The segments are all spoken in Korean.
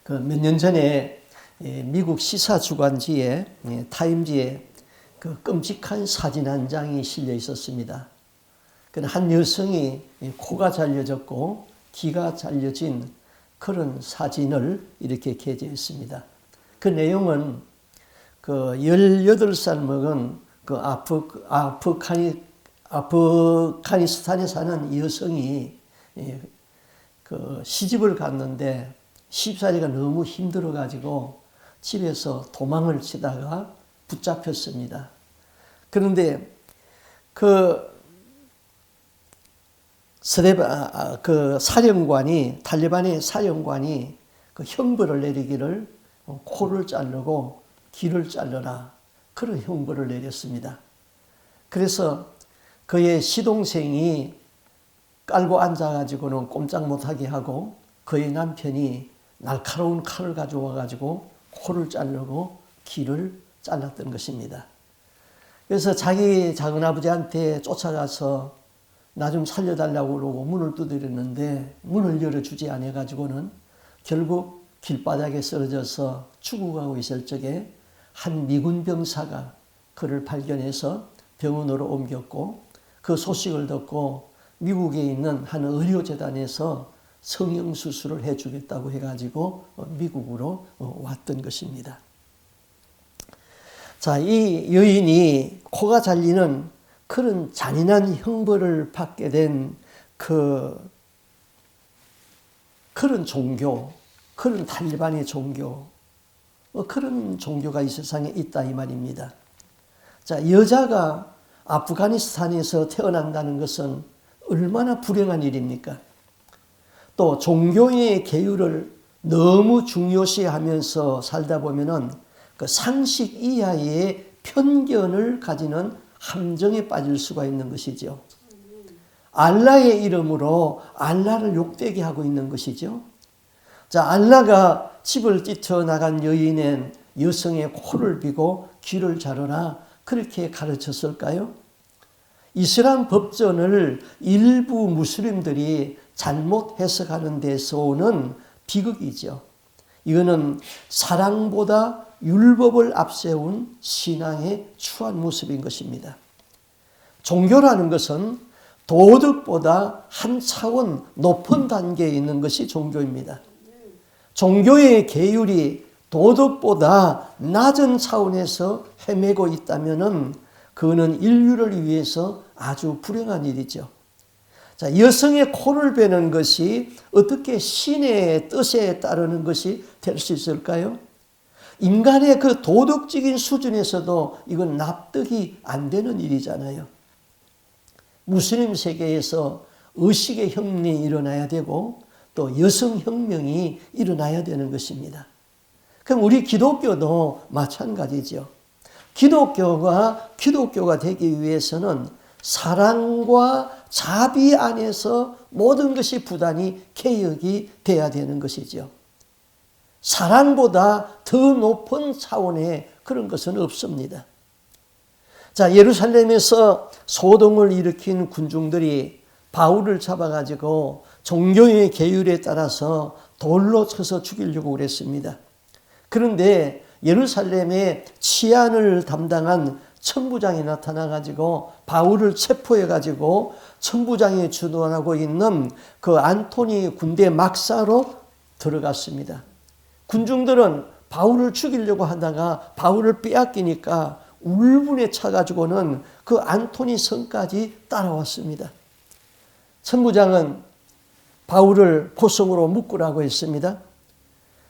그 몇 년 전에 미국 시사 주간지에 타임지에 그 끔찍한 사진 한 장이 실려 있었습니다. 한 여성이 코가 잘려졌고 귀가 잘려진 그런 사진을 이렇게 게재했습니다. 그 내용은 그 18살 먹은 그 아프가니스탄에 사는 여성이 그 시집을 갔는데 시집살이가 너무 힘들어 가지고 집에서 도망을 치다가 붙잡혔습니다. 그런데 탈리반의 사령관이 그 형벌을 내리기를 코를 자르고 귀를 잘라라, 그런 형벌을 내렸습니다. 그래서 그의 시동생이 깔고 앉아가지고는 꼼짝 못하게 하고 그의 남편이 날카로운 칼을 가져와가지고 코를 자르고 귀를 잘랐던 것입니다. 그래서 자기 작은아버지한테 쫓아가서 나 좀 살려달라고 그러고 문을 두드렸는데 문을 열어주지 않아가지고는 결국 길바닥에 쓰러져서 죽어가고 있을 적에 한 미군 병사가 그를 발견해서 병원으로 옮겼고, 그 소식을 듣고 미국에 있는 한 의료재단에서 성형수술을 해주겠다고 해가지고 미국으로 왔던 것입니다. 자, 이 여인이 코가 잘리는 그런 잔인한 형벌을 받게 된 그런 종교, 그런 탈리반의 종교, 그런 종교가 이 세상에 있다 이 말입니다. 자, 여자가 아프가니스탄에서 태어난다는 것은 얼마나 불행한 일입니까? 또 종교의 계율을 너무 중요시하면서 살다 보면은 그 상식 이하의 편견을 가지는 함정에 빠질 수가 있는 것이죠. 알라의 이름으로 알라를 욕되게 하고 있는 것이죠. 자, 알라가 집을 뛰쳐나간 여인은 여성의 코를 비고 귀를 자르라, 그렇게 가르쳤을까요? 이슬람 법전을 일부 무슬림들이 잘못 해석하는 데서 오는 비극이죠. 이거는 사랑보다 율법을 앞세운 신앙의 추한 모습인 것입니다. 종교라는 것은 도덕보다 한 차원 높은 단계에 있는 것이 종교입니다. 종교의 계율이 도덕보다 낮은 차원에서 헤매고 있다면 그거는 인류를 위해서 아주 불행한 일이죠. 자, 여성의 코를 베는 것이 어떻게 신의 뜻에 따르는 것이 될 수 있을까요? 인간의 그 도덕적인 수준에서도 이건 납득이 안 되는 일이잖아요. 무슬림 세계에서 의식의 혁명이 일어나야 되고 또 여성혁명이 일어나야 되는 것입니다. 그럼 우리 기독교도 마찬가지죠. 기독교가 되기 위해서는 사랑과 자비 안에서 모든 것이 부단히 개혁이 돼야 되는 것이죠. 사랑보다 더 높은 차원의 그런 것은 없습니다. 자, 예루살렘에서 소동을 일으킨 군중들이 바울을 잡아가지고 종교의 계율에 따라서 돌로 쳐서 죽이려고 그랬습니다. 그런데 예루살렘의 치안을 담당한 천부장이 나타나가지고 바울을 체포해가지고 천부장이 주둔하고 있는 그 안토니 군대 막사로 들어갔습니다. 군중들은 바울을 죽이려고 하다가 바울을 빼앗기니까 울분에 차가지고는 그 안토니 성까지 따라왔습니다. 천부장은 바울을 포성으로 묶으라고 했습니다.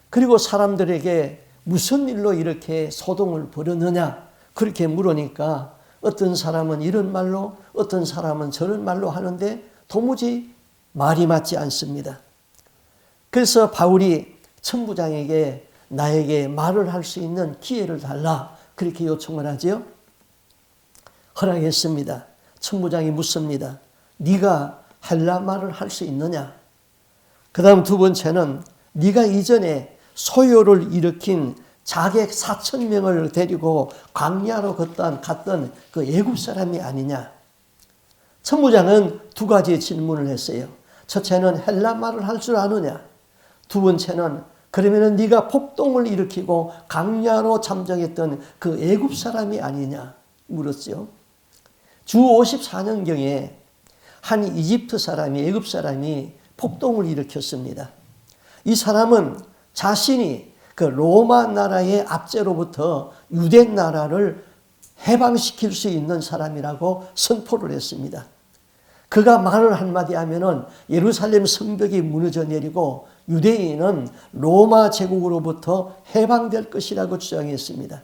그리고 사람들에게 무슨 일로 이렇게 소동을 벌였느냐 그렇게 물으니까 어떤 사람은 이런 말로 어떤 사람은 저런 말로 하는데 도무지 말이 맞지 않습니다. 그래서 바울이 천부장에게 나에게 말을 할 수 있는 기회를 달라 그렇게 요청을 하죠. 허락했습니다. 천부장이 묻습니다. 네가 헬라 말을 할 수 있느냐? 그 다음 두 번째는 네가 이전에 소요를 일으킨 자객 4,000명을 데리고 광야로 갔던 그 애굽 사람이 아니냐? 천부장은 두 가지 질문을 했어요. 첫째는 헬라 말을 할 줄 아느냐? 두 번째는 그러면은 네가 폭동을 일으키고 강야로 잠정했던 그 애굽 사람이 아니냐 물었죠. 주 54년경에 한 이집트 사람이, 애굽 사람이 폭동을 일으켰습니다. 이 사람은 자신이 그 로마 나라의 압제로부터 유대 나라를 해방시킬 수 있는 사람이라고 선포를 했습니다. 그가 말을 한마디 하면은 예루살렘 성벽이 무너져 내리고 유대인은 로마 제국으로부터 해방될 것이라고 주장했습니다.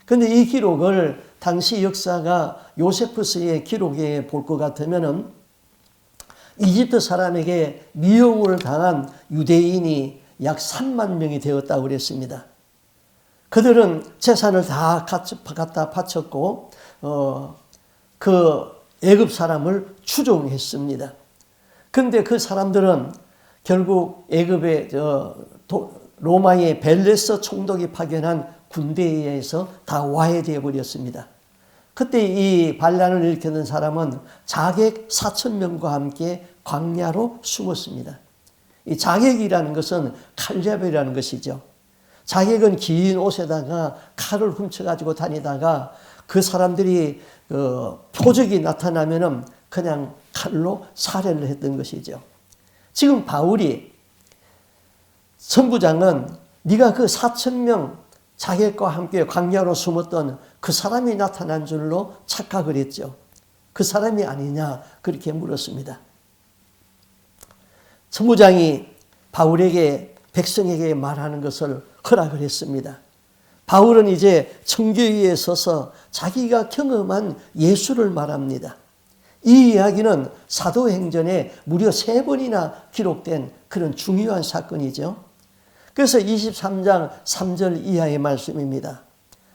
그런데 이 기록을 당시 역사가 요세푸스의 기록에 볼 것 같으면은 이집트 사람에게 미움을 당한 유대인이 약 3만 명이 되었다고 그랬습니다. 그들은 재산을 다 갖다 바쳤고 그 애굽 사람을 추종했습니다. 그런데 그 사람들은 결국 애굽의 로마의 벨레스 총독이 파견한 군대에 의해서 다 와해되어 버렸습니다. 그때 이 반란을 일으키는 사람은 자객 4,000명과 함께 광야로 숨었습니다. 이 자객이라는 것은 칼잡이라는 것이죠. 자객은 긴 옷에다가 칼을 훔쳐가지고 다니다가 그 사람들이 표적이 나타나면은 그냥 칼로 살해를 했던 것이죠. 지금 바울이 선부장은 네가 그 4,000명 자객과 함께 광야로 숨었던 그 사람이 나타난 줄로 착각을 했죠. 그 사람이 아니냐 그렇게 물었습니다. 선부장이 바울에게 백성에게 말하는 것을 허락을 했습니다. 바울은 이제 청교 위에 서서 자기가 경험한 예수를 말합니다. 이 이야기는 사도행전에 무려 3번이나 기록된 그런 중요한 사건이죠. 그래서 23장 3절 이하의 말씀입니다.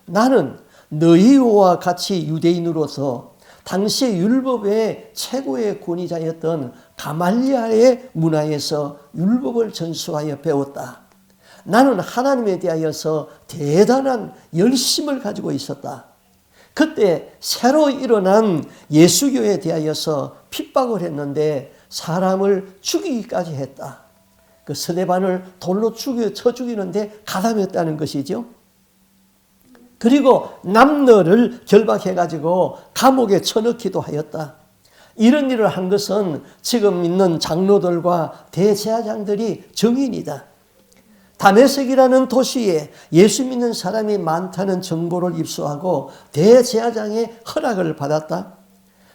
나는 너희와 같이 유대인으로서 당시의 율법의 최고의 권위자였던 가말리아의 문화에서 율법을 전수하여 배웠다. 나는 하나님에 대하여서 대단한 열심을 가지고 있었다. 그때 새로 일어난 예수교에 대하여서 핍박을 했는데 사람을 죽이기까지 했다. 그 스데반을 돌로 쳐 죽이는데 가담했다는 것이죠. 그리고 남녀를 결박해가지고 감옥에 쳐넣기도 하였다. 이런 일을 한 것은 지금 있는 장로들과 대제사장들이 증인이다. 다메섹이라는 도시에 예수 믿는 사람이 많다는 정보를 입수하고 대제사장의 허락을 받았다.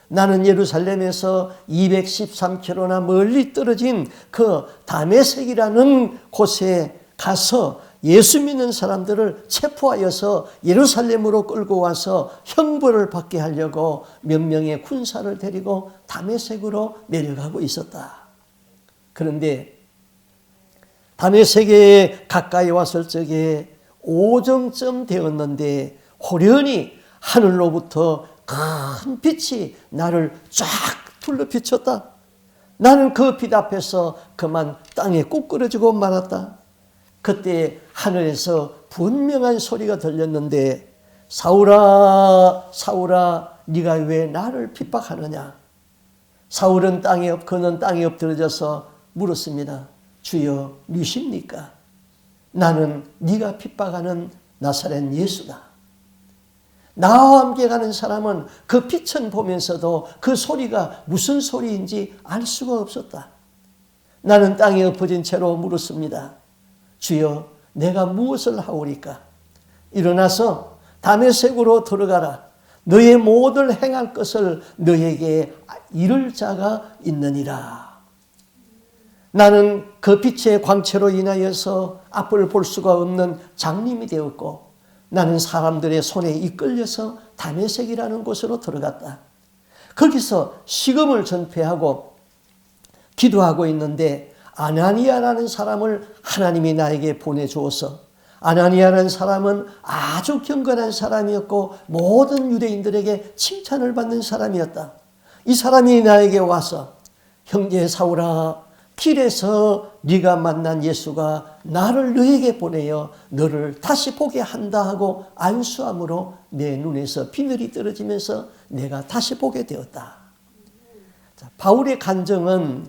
나는 예루살렘에서 213km나 멀리 떨어진 그 다메섹이라는 곳에 가서 예수 믿는 사람들을 체포하여서 예루살렘으로 끌고 와서 형벌을 받게 하려고 몇 명의 군사를 데리고 다메섹으로 내려가고 있었다. 그런데 다메섹에 가까이 왔을 적에 오정쯤 되었는데 호련히 하늘로부터 큰 빛이 나를 쫙 둘러 비쳤다. 나는 그 빛 앞에서 그만 땅에 꾸꾸러지고 말았다. 그때 하늘에서 분명한 소리가 들렸는데 사울아 사울아 네가 왜 나를 핍박하느냐. 사울은 그는 땅에 엎드려져서 물었습니다. 주여 누십니까? 나는 네가 핍박하는 나사렛 예수다. 나와 함께 가는 사람은 그 빛은 보면서도 그 소리가 무슨 소리인지 알 수가 없었다. 나는 땅에 엎어진 채로 물었습니다. 주여 내가 무엇을 하오리까? 일어나서 다메섹으로 들어가라. 너의 모든 행할 것을 너에게 이를 자가 있느니라. 나는 그 빛의 광채로 인하여서 앞을 볼 수가 없는 장님이 되었고 나는 사람들의 손에 이끌려서 다메섹이라는 곳으로 들어갔다. 거기서 식음을 전폐하고 기도하고 있는데 아나니아라는 사람을 하나님이 나에게 보내주어서 아나니아라는 사람은 아주 경건한 사람이었고 모든 유대인들에게 칭찬을 받는 사람이었다. 이 사람이 나에게 와서 형제 사울아 길에서 네가 만난 예수가 나를 너에게 보내어 너를 다시 보게 한다 하고 안수함으로 내 눈에서 비늘이 떨어지면서 내가 다시 보게 되었다. 자, 바울의 간증은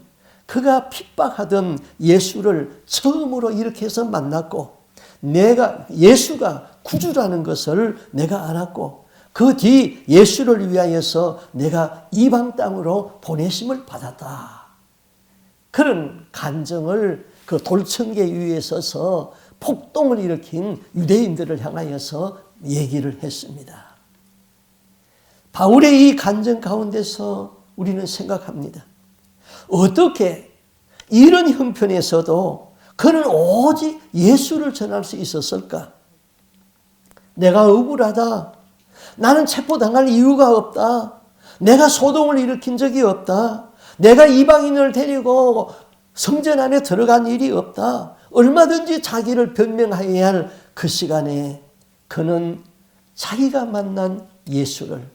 그가 핍박하던 예수를 처음으로 이렇게 해서 만났고 예수가 구주라는 것을 내가 알았고 그 뒤 예수를 위하여서 내가 이방 땅으로 보내심을 받았다. 그런 간증을 그 돌청계 위에 서서 폭동을 일으킨 유대인들을 향하여서 얘기를 했습니다. 바울의 이 간증 가운데서 우리는 생각합니다. 어떻게 이런 형편에서도 그는 오직 예수를 전할 수 있었을까? 내가 억울하다. 나는 체포당할 이유가 없다. 내가 소동을 일으킨 적이 없다. 내가 이방인을 데리고 성전 안에 들어간 일이 없다. 얼마든지 자기를 변명해야 할 그 시간에 그는 자기가 만난 예수를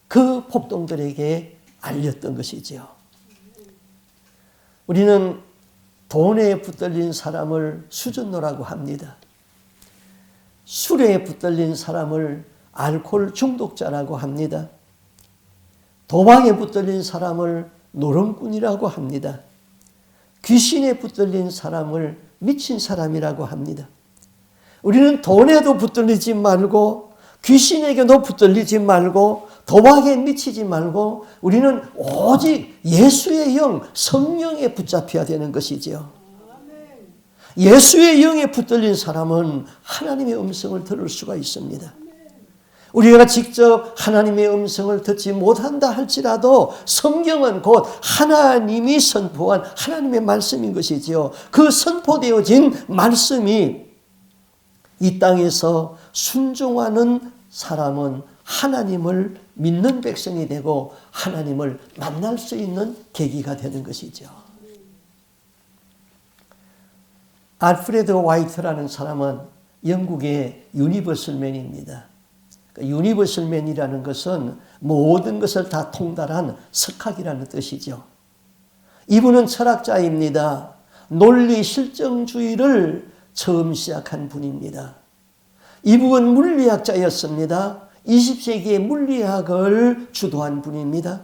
그 폭동들에게 알렸던 것이지요. 우리는 돈에 붙들린 사람을 수준노라고 합니다. 술에 붙들린 사람을 알코올 중독자라고 합니다. 도박에 붙들린 사람을 노름꾼이라고 합니다. 귀신에 붙들린 사람을 미친 사람이라고 합니다. 우리는 돈에도 붙들리지 말고 귀신에게도 붙들리지 말고 도박에 미치지 말고 우리는 오직 예수의 영, 성령에 붙잡혀야 되는 것이지요. 예수의 영에 붙들린 사람은 하나님의 음성을 들을 수가 있습니다. 우리가 직접 하나님의 음성을 듣지 못한다 할지라도 성경은 곧 하나님이 선포한 하나님의 말씀인 것이지요. 그 선포되어진 말씀이 이 땅에서 순종하는 사람은 하나님을 믿는 백성이 되고 하나님을 만날 수 있는 계기가 되는 것이죠. 알프레드 화이트라는 사람은 영국의 유니버설맨입니다. 유니버설맨이라는 것은 모든 것을 다 통달한 석학이라는 뜻이죠. 이분은 철학자입니다. 논리 실정주의를 처음 시작한 분입니다. 이분은 물리학자였습니다. 20세기의 물리학을 주도한 분입니다.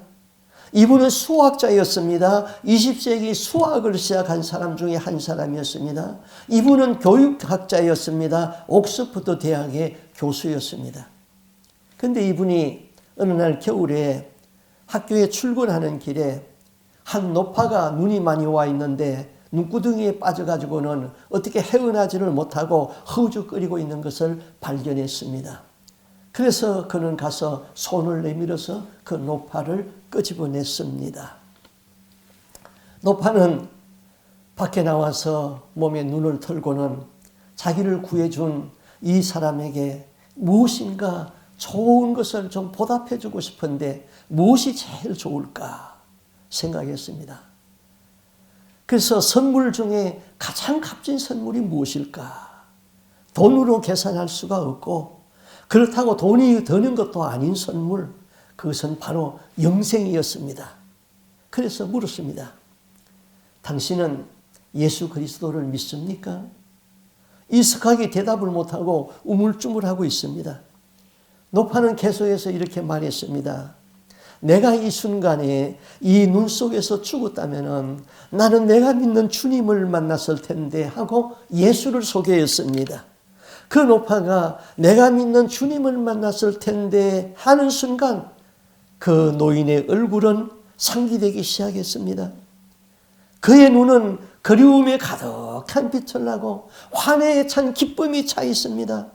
이분은 수학자였습니다. 20세기 수학을 시작한 사람 중에 한 사람이었습니다. 이분은 교육학자였습니다. 옥스퍼드 대학의 교수였습니다. 그런데 이분이 어느 날 겨울에 학교에 출근하는 길에 한 노파가 눈이 많이 와 있는데 눈구덩이에 빠져가지고는 어떻게 헤어나지를 못하고 허우적거리고 있는 것을 발견했습니다. 그래서 그는 가서 손을 내밀어서 그 노파를 끄집어냈습니다. 노파는 밖에 나와서 몸에 눈을 털고는 자기를 구해준 이 사람에게 무엇인가 좋은 것을 좀 보답해주고 싶은데 무엇이 제일 좋을까 생각했습니다. 그래서 선물 중에 가장 값진 선물이 무엇일까? 돈으로 계산할 수가 없고 그렇다고 돈이 드는 것도 아닌 선물, 그것은 바로 영생이었습니다. 그래서 물었습니다. 당신은 예수 그리스도를 믿습니까? 이스카기 대답을 못하고 우물쭈물하고 있습니다. 노파는 계속해서 이렇게 말했습니다. 내가 이 순간에 이 눈 속에서 죽었다면 나는 내가 믿는 주님을 만났을 텐데 하고 예수를 소개했습니다. 그 노파가 내가 믿는 주님을 만났을 텐데 하는 순간 그 노인의 얼굴은 상기되기 시작했습니다. 그의 눈은 그리움에 가득한 빛을 나고 환해에 찬 기쁨이 차 있습니다.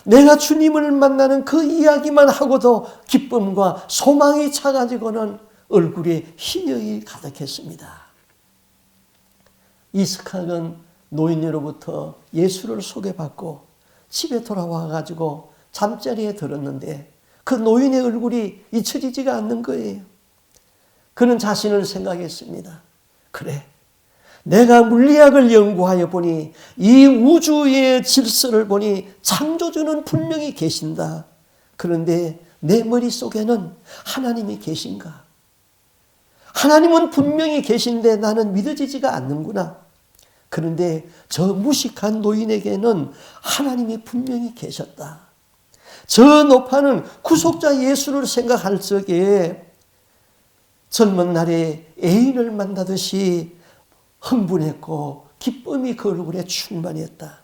내가 주님을 만나는 그 이야기만 하고도 기쁨과 소망이 차가지고는 얼굴에 희명이 가득했습니다. 이스카는 노인으로부터 예수를 소개받고 집에 돌아와 가지고 잠자리에 들었는데 그 노인의 얼굴이 잊혀지지가 않는 거예요. 그는 자신을 생각했습니다. 그래, 내가 물리학을 연구하여 보니 이 우주의 질서를 보니 창조주는 분명히 계신다. 그런데 내 머릿속에는 하나님이 계신가? 하나님은 분명히 계신데 나는 믿어지지가 않는구나. 그런데 저 무식한 노인에게는 하나님이 분명히 계셨다. 저 노파는 구속자 예수를 생각할 적에 젊은 날에 애인을 만나듯이 흥분했고 기쁨이 그 얼굴에 충만했다.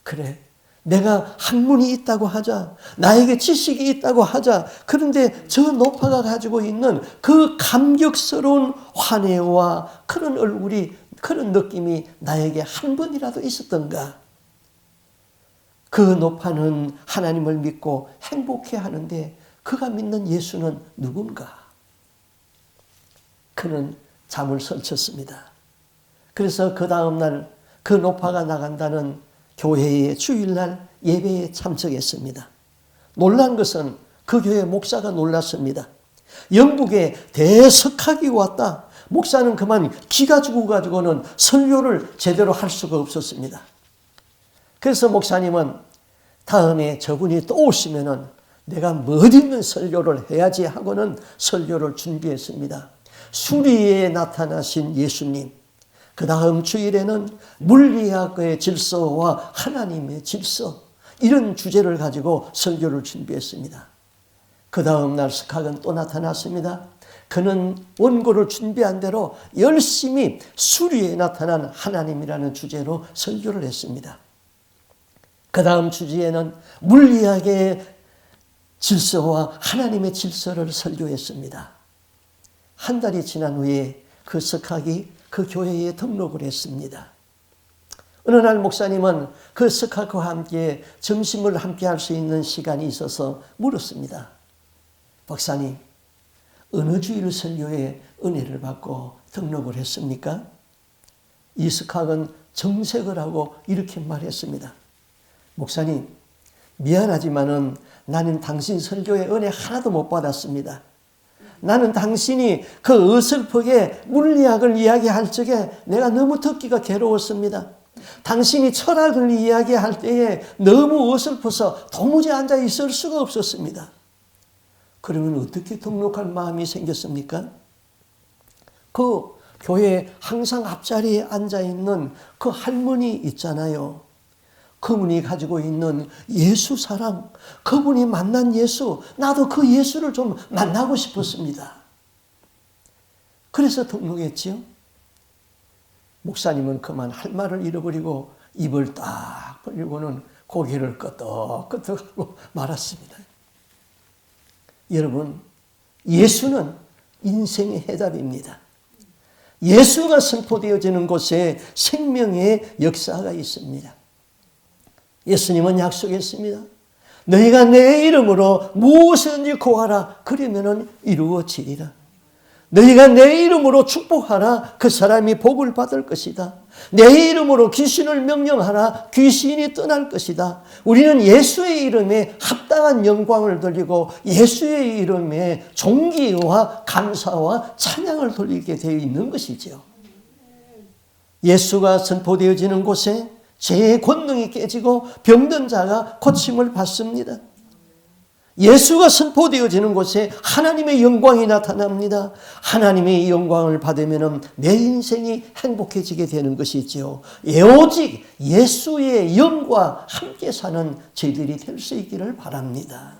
그래, 내가 학문이 있다고 하자, 나에게 지식이 있다고 하자, 그런데 저 노파가 가지고 있는 그 감격스러운 환희와 그런 얼굴이, 그런 느낌이 나에게 한 번이라도 있었던가? 그 노파는 하나님을 믿고 행복해 하는데 그가 믿는 예수는 누군가? 그는 잠을 설쳤습니다. 그래서 그 다음날 그 노파가 나간다는 교회의 주일날 예배에 참석했습니다. 놀란 것은 그 교회 목사가 놀랐습니다. 영국에 대석학이 왔다. 목사는 그만 기가 죽어가지고는 설교를 제대로 할 수가 없었습니다. 그래서 목사님은 다음에 저분이 또 오시면은 내가 멋있는 설교를 해야지 하고는 설교를 준비했습니다. 수리에 나타나신 예수님, 그 다음 주일에는 물리학의 질서와 하나님의 질서, 이런 주제를 가지고 설교를 준비했습니다. 그 다음 날 스캇은 또 나타났습니다. 그는 원고를 준비한 대로 열심히 수리에 나타난 하나님이라는 주제로 설교를 했습니다. 그 다음 주제에는 물리학의 질서와 하나님의 질서를 설교했습니다. 한 달이 지난 후에 그 스캇이 그 교회에 등록을 했습니다. 어느 날 목사님은 그 스캇과 함께 점심을 함께 할 수 있는 시간이 있어서 물었습니다. 박사님, 어느 주일 설교에 은혜를 받고 등록을 했습니까? 이 스캇은 정색을 하고 이렇게 말했습니다. 목사님, 미안하지만은 나는 당신 설교에 은혜 하나도 못 받았습니다. 나는 당신이 그 어설프게 물리학을 이야기할 적에 내가 너무 듣기가 괴로웠습니다. 당신이 철학을 이야기할 때에 너무 어설퍼서 도무지 앉아 있을 수가 없었습니다. 그러면 어떻게 등록할 마음이 생겼습니까? 그 교회 항상 앞자리에 앉아 있는 그 할머니 있잖아요. 그분이 가지고 있는 예수 사랑, 그분이 만난 예수, 나도 그 예수를 좀 만나고 싶었습니다. 그래서 등록했지요. 목사님은 그만 할 말을 잃어버리고 입을 딱 벌리고는 고개를 끄덕끄덕하고 말았습니다. 여러분, 예수는 인생의 해답입니다. 예수가 선포되어지는 곳에 생명의 역사가 있습니다. 예수님은 약속했습니다. 너희가 내 이름으로 무엇이든지 구하라. 그러면 이루어지리라. 너희가 내 이름으로 축복하라. 그 사람이 복을 받을 것이다. 내 이름으로 귀신을 명령하라. 귀신이 떠날 것이다. 우리는 예수의 이름에 합당한 영광을 돌리고 예수의 이름에 존귀와 감사와 찬양을 돌리게 되어 있는 것이죠. 예수가 선포되어지는 곳에 죄의 권능이 깨지고 병든 자가 고침을 받습니다. 예수가 선포되어지는 곳에 하나님의 영광이 나타납니다. 하나님의 영광을 받으면 내 인생이 행복해지게 되는 것이지요. 오직 예수의 영과 함께 사는 저희들이 될 수 있기를 바랍니다.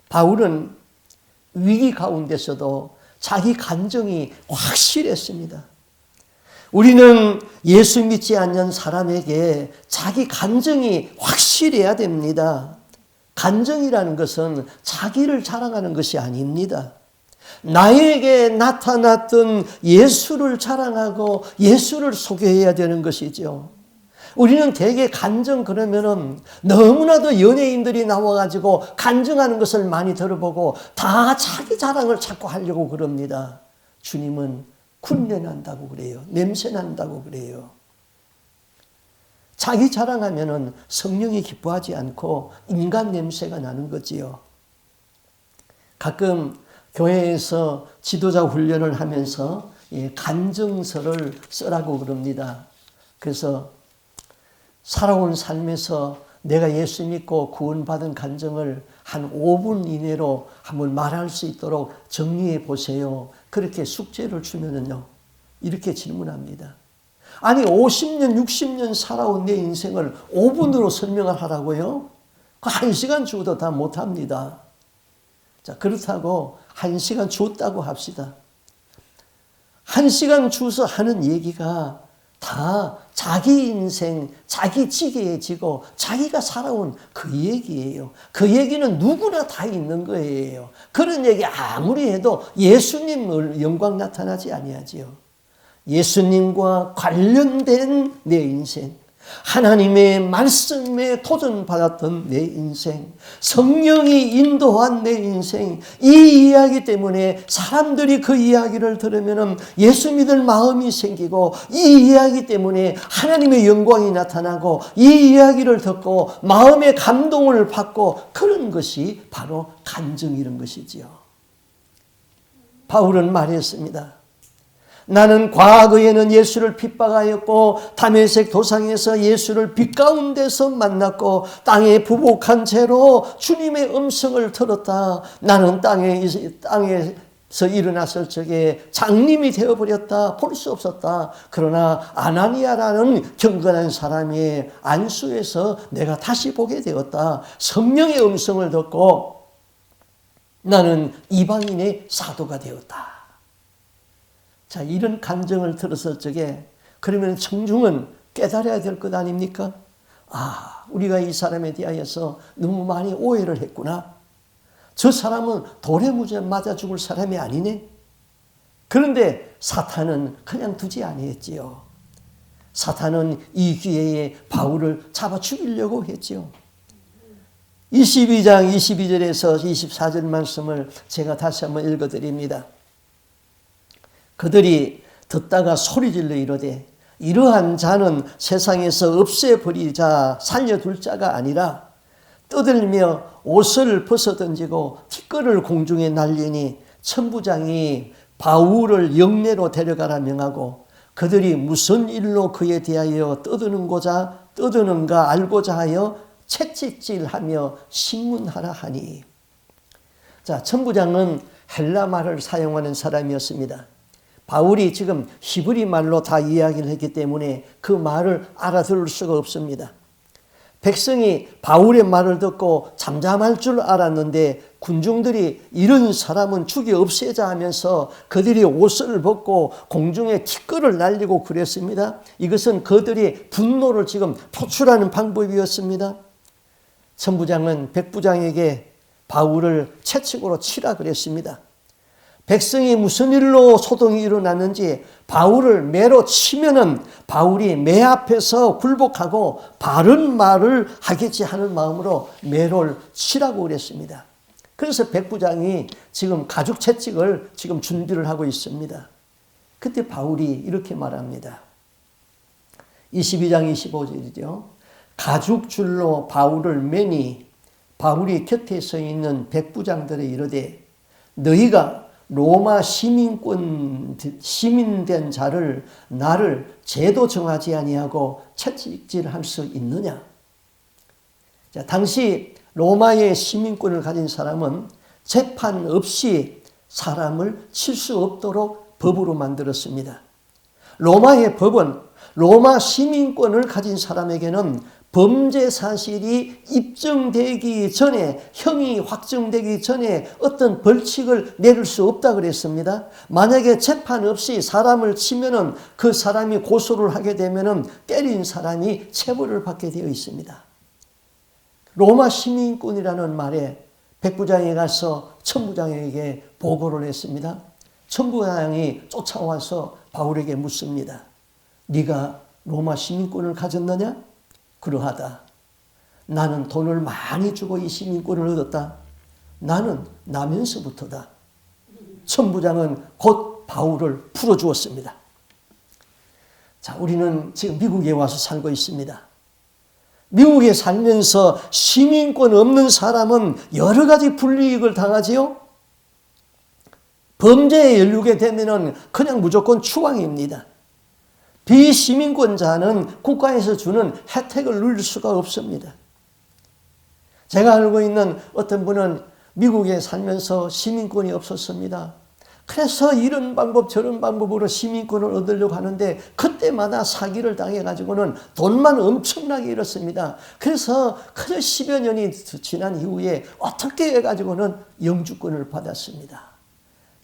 바울은 위기 가운데서도 자기 간정이 확실했습니다. 우리는 예수 믿지 않는 사람에게 자기 간정이 확실해야 됩니다. 간정이라는 것은 자기를 자랑하는 것이 아닙니다. 나에게 나타났던 예수를 자랑하고 예수를 소개해야 되는 것이죠. 우리는 대개 간정 그러면은 너무나도 연예인들이 나와가지고 간정하는 것을 많이 들어보고 다 자기 자랑을 자꾸 하려고 그럽니다. 주님은 군내난다고 그래요. 냄새난다고 그래요. 자기 자랑하면은 성령이 기뻐하지 않고 인간 냄새가 나는 거지요. 가끔 교회에서 지도자 훈련을 하면서 간증서를 쓰라고 그럽니다. 그래서 살아온 삶에서 내가 예수 믿고 구원받은 간증을 한 5분 이내로 한번 말할 수 있도록 정리해 보세요. 그렇게 숙제를 주면은요, 이렇게 질문합니다. 아니 50년 60년 살아온 내 인생을 5분으로 설명을 하라고요? 그 1시간 주어도 다 못합니다. 자, 그렇다고 1시간 줬다고 합시다. 1시간 주서 하는 얘기가 다 자기 인생, 자기 지게에 지고 자기가 살아온 그 얘기예요. 그 얘기는 누구나 다 있는 거예요. 그런 얘기 아무리 해도 예수님 영광 나타나지 아니하지요. 예수님과 관련된 내 인생, 하나님의 말씀에 도전받았던 내 인생, 성령이 인도한 내 인생, 이 이야기 때문에 사람들이 그 이야기를 들으면 예수 믿을 마음이 생기고, 이 이야기 때문에 하나님의 영광이 나타나고, 이 이야기를 듣고 마음의 감동을 받고, 그런 것이 바로 간증 이런 것이지요. 바울은 말했습니다. 나는 과거에는 예수를 핍박하였고 다메섹 도상에서 예수를 빛 가운데서 만났고 땅에 부복한 채로 주님의 음성을 들었다. 나는 땅에서 일어났을 적에 장님이 되어버렸다. 볼 수 없었다. 그러나 아나니아라는 경건한 사람의 안수에서 내가 다시 보게 되었다. 성령의 음성을 듣고 나는 이방인의 사도가 되었다. 자, 이런 감정을 들었을 적에 그러면 청중은 깨달아야 될 것 아닙니까? 아, 우리가 이 사람에 대하여서 너무 많이 오해를 했구나. 저 사람은 돌에 맞아 죽을 사람이 아니네. 그런데 사탄은 그냥 두지 아니했지요. 사탄은 이 기회에 바울을 잡아 죽이려고 했지요. 22장 22절에서 24절 말씀을 제가 다시 한번 읽어드립니다. 그들이 듣다가 소리질러 이르되 이러한 자는 세상에서 없애버리자 살려둘 자가 아니라 떠들며 옷을 벗어던지고 티끌을 공중에 날리니 천부장이 바울을 영내로 데려가라 명하고 그들이 무슨 일로 그에 대하여 떠드는가 알고자 하여 채찍질하며 신문하라 하니. 자, 천부장은 헬라 말을 사용하는 사람이었습니다. 바울이 지금 히브리 말로 다 이야기를 했기 때문에 그 말을 알아들을 수가 없습니다. 백성이 바울의 말을 듣고 잠잠할 줄 알았는데 군중들이 이런 사람은 죽여 없애자 하면서 그들이 옷을 벗고 공중에 티끌을 날리고 그랬습니다. 이것은 그들의 분노를 지금 표출하는 방법이었습니다. 천부장은 백부장에게 바울을 채찍으로 치라 그랬습니다. 백성이 무슨 일로 소동이 일어났는지 바울을 매로 치면은 바울이 매 앞에서 굴복하고 바른 말을 하겠지 하는 마음으로 매를 치라고 그랬습니다. 그래서 백부장이 지금 가죽 채찍을 지금 준비를 하고 있습니다. 그때 바울이 이렇게 말합니다. 22장 25절이죠. 가죽줄로 바울을 매니 바울이 곁에 서 있는 백부장들에 이르되 너희가 로마 시민된 자를 나를 죄도 정하지 아니하고 채찍질할 수 있느냐? 자, 당시 로마의 시민권을 가진 사람은 재판 없이 사람을 칠 수 없도록 법으로 만들었습니다. 로마의 법은 로마 시민권을 가진 사람에게는 범죄 사실이 입증되기 전에, 형이 확정되기 전에 어떤 벌칙을 내릴 수 없다 그랬습니다. 만약에 재판 없이 사람을 치면은 그 사람이 고소를 하게 되면은 때린 사람이 체벌을 받게 되어 있습니다. 로마 시민권이라는 말에 백부장이 가서 천부장에게 보고를 했습니다. 천부장이 쫓아와서 바울에게 묻습니다. 네가 로마 시민권을 가졌느냐? 그러하다. 나는 돈을 많이 주고 이 시민권을 얻었다. 나는 나면서부터다. 천부장은 곧 바울을 풀어주었습니다. 자, 우리는 지금 미국에 와서 살고 있습니다. 미국에 살면서 시민권 없는 사람은 여러 가지 불이익을 당하지요. 범죄에 연루게 되면 그냥 무조건 추방입니다. 비시민권자는 국가에서 주는 혜택을 누릴 수가 없습니다. 제가 알고 있는 어떤 분은 미국에 살면서 시민권이 없었습니다. 그래서 이런 방법 저런 방법으로 시민권을 얻으려고 하는데 그때마다 사기를 당해가지고는 돈만 엄청나게 잃었습니다. 그래서 그저 10여 년이 지난 이후에 어떻게 해가지고는 영주권을 받았습니다.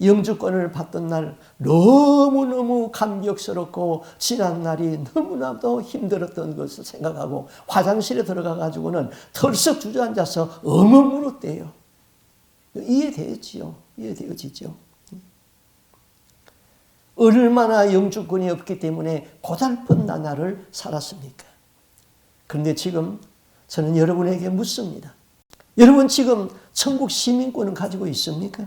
영주권을 받던 날 너무너무 감격스럽고 지난 날이 너무나도 힘들었던 것을 생각하고 화장실에 들어가가지고는 털썩 주저앉아서 엉엉 울었대요. 이해되지요. 이해되어지죠. 얼마나 영주권이 없기 때문에 고달픈 나날을 살았습니까? 그런데 지금 저는 여러분에게 묻습니다. 여러분 지금 천국 시민권을 가지고 있습니까?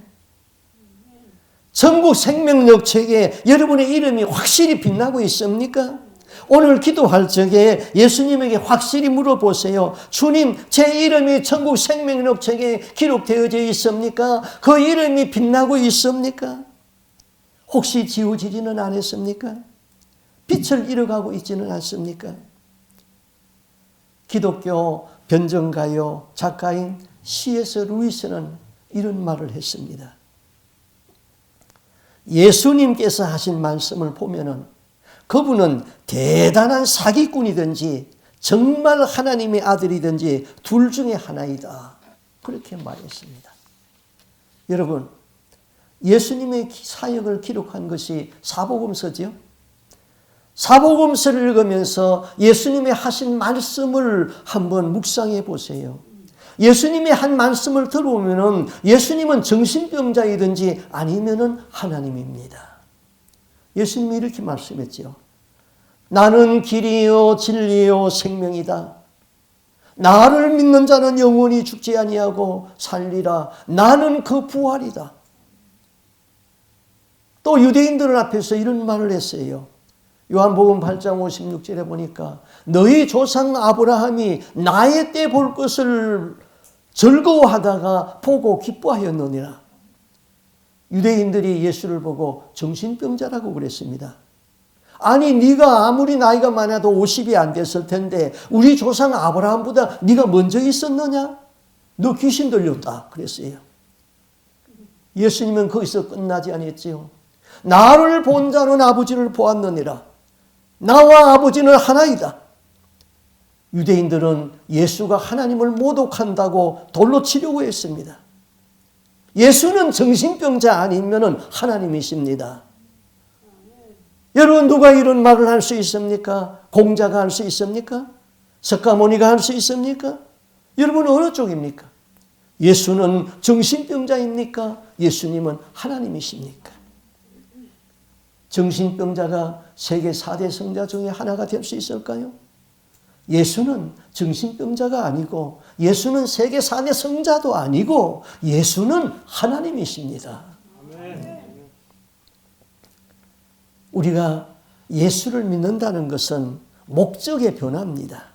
천국 생명력 책에 여러분의 이름이 확실히 빛나고 있습니까? 오늘 기도할 적에 예수님에게 확실히 물어보세요. 주님, 제 이름이 천국 생명력 책에 기록되어져 있습니까? 그 이름이 빛나고 있습니까? 혹시 지워지지는 않았습니까? 빛을 잃어가고 있지는 않습니까? 기독교 변정가요 작가인 C.S. 루이스는 이런 말을 했습니다. 예수님께서 하신 말씀을 보면은 그분은 대단한 사기꾼이든지 정말 하나님의 아들이든지 둘 중에 하나이다. 그렇게 말했습니다. 여러분, 예수님의 사역을 기록한 것이 사복음서지요. 사복음서를 읽으면서 예수님의 하신 말씀을 한번 묵상해 보세요. 예수님의 한 말씀을 들어보면 예수님은 정신병자이든지 아니면 하나님입니다. 예수님이 이렇게 말씀했죠. 나는 길이요 진리요 생명이다. 나를 믿는 자는 영원히 죽지 아니하고 살리라. 나는 그 부활이다. 또 유대인들 앞에서 이런 말을 했어요. 요한복음 8장 56절에 보니까 너희 조상 아브라함이 나의 때 볼 것을 즐거워하다가 보고 기뻐하였느니라. 유대인들이 예수를 보고 정신병자라고 그랬습니다. 아니 네가 아무리 나이가 많아도 50이 안 됐을 텐데 우리 조상 아브라함보다 네가 먼저 있었느냐? 너 귀신 들렸다 그랬어요. 예수님은 거기서 끝나지 않았지요. 나를 본 자는 아버지를 보았느니라. 나와 아버지는 하나이다. 유대인들은 예수가 하나님을 모독한다고 돌로 치려고 했습니다. 예수는 정신병자 아니면 하나님이십니다. 여러분 누가 이런 말을 할 수 있습니까? 공자가 할 수 있습니까? 석가모니가 할 수 있습니까? 여러분 어느 쪽입니까? 예수는 정신병자입니까? 예수님은 하나님이십니까? 정신병자가 세계 4대 성자 중에 하나가 될 수 있을까요? 예수는 정신병자가 아니고 예수는 세계 4대 성자도 아니고 예수는 하나님이십니다. 우리가 예수를 믿는다는 것은 목적의 변화입니다.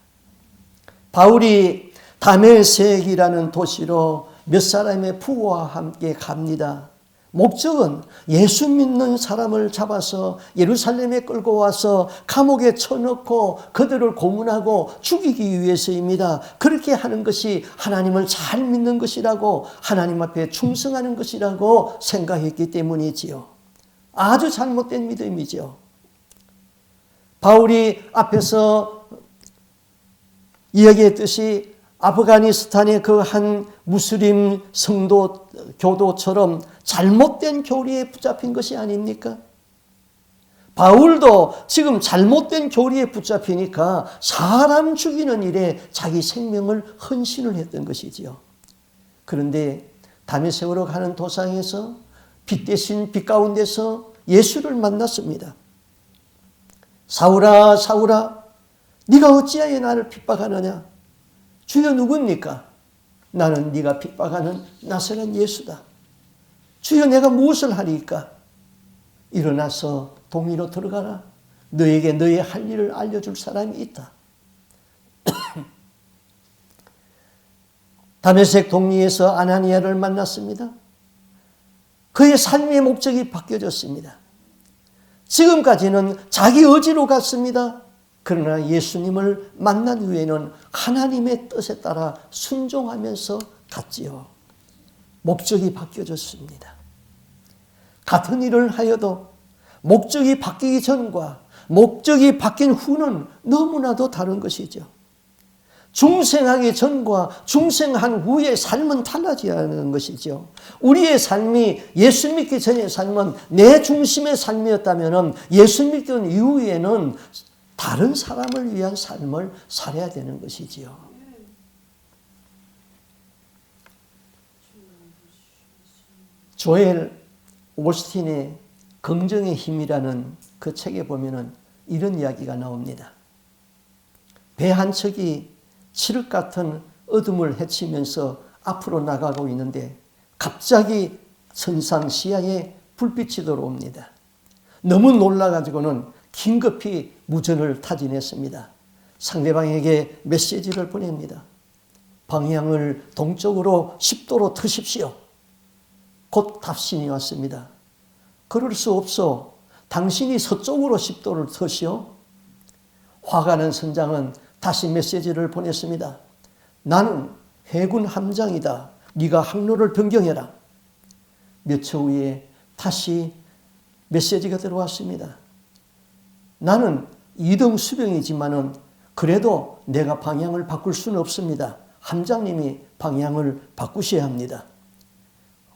바울이 다메섹이라는 도시로 몇 사람의 부하와 함께 갑니다. 목적은 예수 믿는 사람을 잡아서 예루살렘에 끌고 와서 감옥에 쳐넣고 그들을 고문하고 죽이기 위해서입니다. 그렇게 하는 것이 하나님을 잘 믿는 것이라고 하나님 앞에 충성하는 것이라고 생각했기 때문이지요. 아주 잘못된 믿음이죠. 바울이 앞에서 이야기했듯이 아프가니스탄의 그 한 무슬림 성도 교도처럼 잘못된 교리에 붙잡힌 것이 아닙니까? 바울도 지금 잘못된 교리에 붙잡히니까 사람 죽이는 일에 자기 생명을 헌신을 했던 것이지요. 그런데 다메섹으로 가는 도상에서 빛 대신 빛 가운데서 예수를 만났습니다. 사울아 사울아 네가 어찌하여 나를 핍박하느냐? 주여 누구입니까? 나는 네가 핍박하는 나사렛 예수다. 주여 내가 무엇을 하리까? 일어나서 동리로 들어가라. 너에게 너의 할 일을 알려줄 사람이 있다. 다메섹 동리에서 아나니아를 만났습니다. 그의 삶의 목적이 바뀌어졌습니다. 지금까지는 자기 의지로 갔습니다. 그러나 예수님을 만난 후에는 하나님의 뜻에 따라 순종하면서 갔지요. 목적이 바뀌어졌습니다. 같은 일을 하여도 목적이 바뀌기 전과 목적이 바뀐 후는 너무나도 다른 것이죠. 중생하기 전과 중생한 후의 삶은 달라지는 것이죠. 우리의 삶이 예수 믿기 전의 삶은 내 중심의 삶이었다면 예수 믿기 이후에는 다른 사람을 위한 삶을 살아야 되는 것이지요. 조엘 올스틴의 긍정의 힘이라는 그 책에 보면은 이런 이야기가 나옵니다. 배 한 척이 칠흑 같은 어둠을 헤치면서 앞으로 나가고 있는데 갑자기 선상 시야에 불빛이 들어옵니다. 너무 놀라가지고는 긴급히 무전을 타진했습니다. 상대방에게 메시지를 보냅니다. 방향을 동쪽으로 10도로 트십시오. 곧 답신이 왔습니다. 그럴 수 없어. 당신이 서쪽으로 10도를 트시오. 화가 난 선장은 다시 메시지를 보냈습니다. 나는 해군 함장이다. 네가 항로를 변경해라. 몇 초 후에 다시 메시지가 들어왔습니다. 나는 2등 수병이지만은 그래도 내가 방향을 바꿀 수는 없습니다. 함장님이 방향을 바꾸셔야 합니다.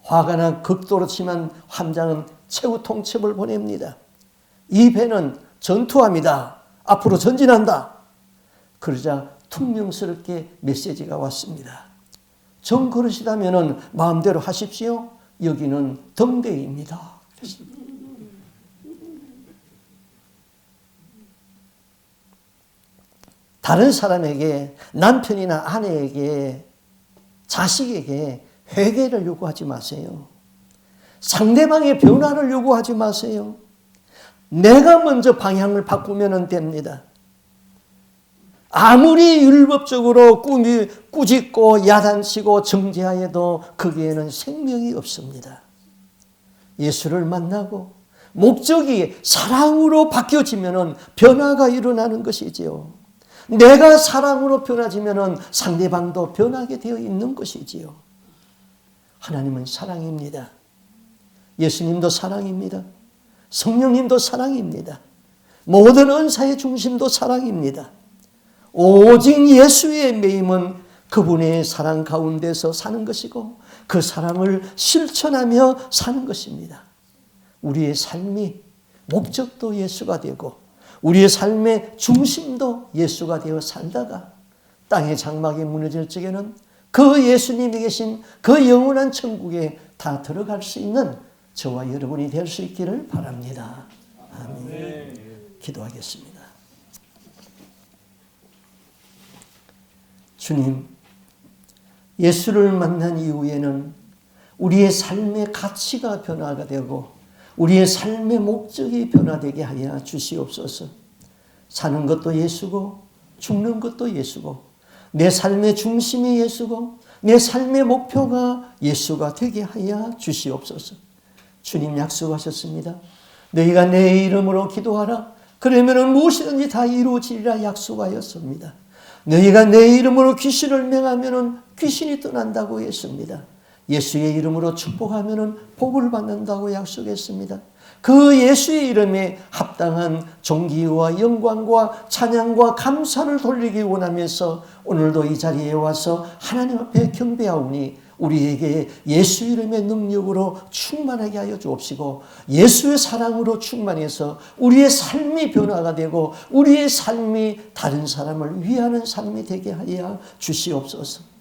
화가 난 극도로 심한 함장은 최후 통첩을 보냅니다. 이 배는 전투함이다. 앞으로 전진한다. 그러자 퉁명스럽게 메시지가 왔습니다. 정그러시다면 마음대로 하십시오. 여기는 덩대입니다. 다른 사람에게, 남편이나 아내에게, 자식에게 회개를 요구하지 마세요. 상대방의 변화를 요구하지 마세요. 내가 먼저 방향을 바꾸면 됩니다. 아무리 율법적으로 꾸짖고 야단치고 정죄하여도 거기에는 생명이 없습니다. 예수를 만나고 목적이 사랑으로 바뀌어지면 변화가 일어나는 것이지요. 내가 사랑으로 변화지면 상대방도 변하게 되어 있는 것이지요. 하나님은 사랑입니다. 예수님도 사랑입니다. 성령님도 사랑입니다. 모든 은사의 중심도 사랑입니다. 오직 예수의 매임은 그분의 사랑 가운데서 사는 것이고 그 사랑을 실천하며 사는 것입니다. 우리의 삶이 목적도 예수가 되고 우리의 삶의 중심도 예수가 되어 살다가 땅의 장막이 무너질 적에는 그 예수님이 계신 그 영원한 천국에 다 들어갈 수 있는 저와 여러분이 될 수 있기를 바랍니다. 아멘. 기도하겠습니다. 주님, 예수를 만난 이후에는 우리의 삶의 가치가 변화가 되고 우리의 삶의 목적이 변화되게 하여 주시옵소서. 사는 것도 예수고 죽는 것도 예수고 내 삶의 중심이 예수고 내 삶의 목표가 예수가 되게 하여 주시옵소서. 주님 약속하셨습니다. 너희가 내 이름으로 기도하라. 그러면 무엇이든지 다 이루어지리라 약속하였습니다. 너희가 내 이름으로 귀신을 맹하면 귀신이 떠난다고 했습니다. 예수의 이름으로 축복하면 복을 받는다고 약속했습니다. 그 예수의 이름에 합당한 존귀와 영광과 찬양과 감사를 돌리기 원하면서 오늘도 이 자리에 와서 하나님 앞에 경배하오니 우리에게 예수 이름의 능력으로 충만하게 하여 주옵시고 예수의 사랑으로 충만해서 우리의 삶이 변화가 되고 우리의 삶이 다른 사람을 위하는 삶이 되게 하여 주시옵소서.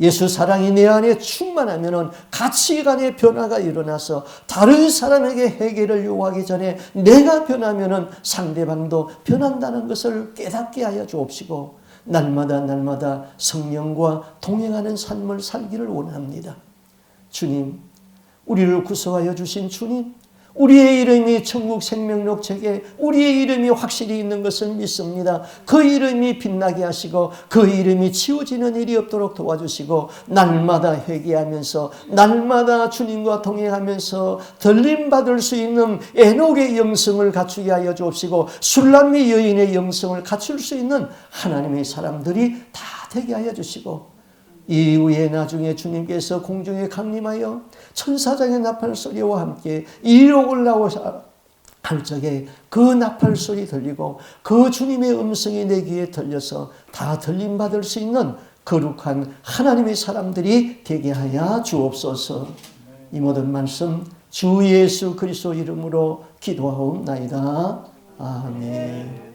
예수 사랑이 내 안에 충만하면 가치관의 변화가 일어나서 다른 사람에게 해결을 요구하기 전에 내가 변하면 상대방도 변한다는 것을 깨닫게 하여 주옵시고 날마다 성령과 동행하는 삶을 살기를 원합니다. 주님, 우리를 구속하여 주신 주님, 우리의 이름이 천국 생명록 책에 우리의 이름이 확실히 있는 것을 믿습니다. 그 이름이 빛나게 하시고 그 이름이 지워지는 일이 없도록 도와주시고 날마다 회개하면서 날마다 주님과 동행하면서 들림받을 수 있는 에녹의 영성을 갖추게 하여 주옵시고 술람미 여인의 영성을 갖출 수 있는 하나님의 사람들이 다 되게 하여 주시고 이후에 나중에 주님께서 공중에 강림하여 천사장의 나팔 소리와 함께 이리로 올라오사 할 적에 그 나팔 소리 들리고 그 주님의 음성이 내 귀에 들려서 다 들림받을 수 있는 거룩한 하나님의 사람들이 되게 하여 주옵소서. 이 모든 말씀 주 예수 그리스도 이름으로 기도하옵나이다. 아멘.